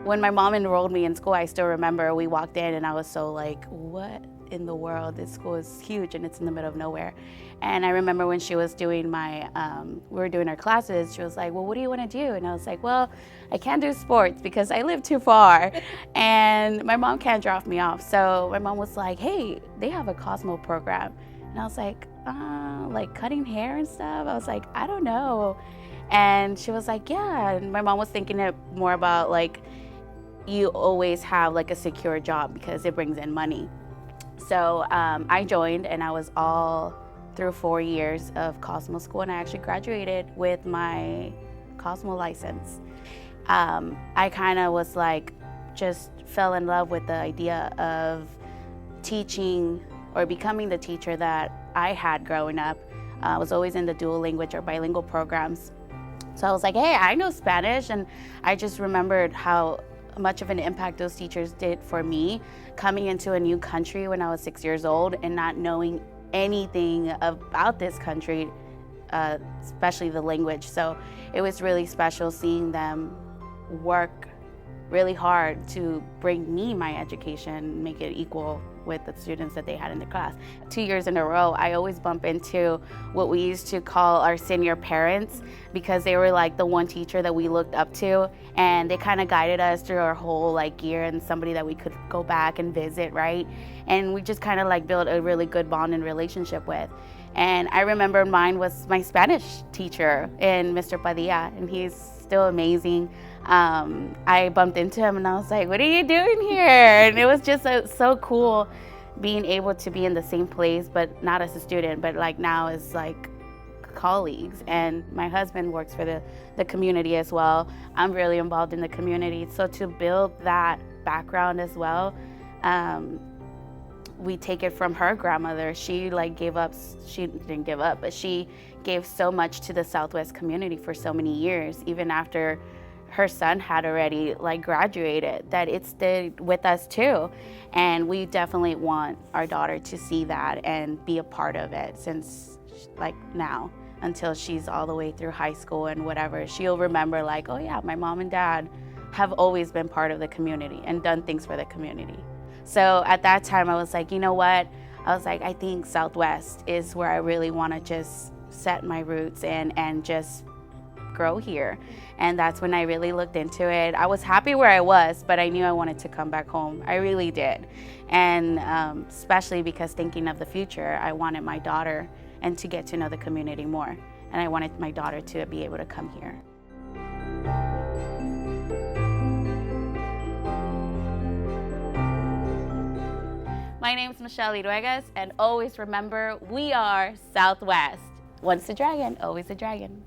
When my mom enrolled me in school, I still remember we walked in and I was so like, what in the world? This school is huge and it's in the middle of nowhere. And I remember when she was doing we were doing our classes, she was like, well, what do you want to do? And I was like, well, I can't do sports because I live too far and my mom can't drop me off. So my mom was like, hey, they have a Cosmo program. And I was like cutting hair and stuff. I was like, I don't know. And she was like, yeah. And my mom was thinking it more about like, you always have like a secure job because it brings in money. So I joined and I was all through 4 years of Cosmo school, and I actually graduated with my Cosmo license. I kind of was like, just fell in love with the idea of teaching or becoming the teacher that I had growing up. I was always in the dual language or bilingual programs. So I was like, hey, I know Spanish, and I just remembered how much of an impact those teachers did for me coming into a new country when I was 6 years old and not knowing anything about this country, especially the language. So it was really special seeing them work really hard to bring me my education, make it equal with the students that they had in the class. 2 years in a row, I always bump into what we used to call our senior parents, because they were like the one teacher that we looked up to, and they kind of guided us through our whole like year, and somebody that we could go back and visit, right? And we just kind of like built a really good bond and relationship with. And I remember mine was my Spanish teacher, in Mr. Padilla, and he's still amazing. I bumped into him and I was like, what are you doing here? And it was just so cool being able to be in the same place, but not as a student, but like now as like colleagues. And my husband works for the community as well. I'm really involved in the community. So to build that background as well, we take it from her grandmother. She like gave up, she didn't give up, but she gave so much to the Southwest community for so many years, even after her son had already like graduated, that it stayed with us too. And we definitely want our daughter to see that and be a part of it since like now, until she's all the way through high school and whatever. She'll remember like, oh yeah, my mom and dad have always been part of the community and done things for the community. So at that time I was like, you know what? I was like, I think Southwest is where I really want to just set my roots in and just grow here. And that's when I really looked into it. I was happy where I was, but I knew I wanted to come back home. I really did. And especially because thinking of the future, I wanted my daughter and to get to know the community more. And I wanted my daughter to be able to come here. My name is Michele Iruegas, and always remember, we are Southwest. Once a dragon, always a dragon.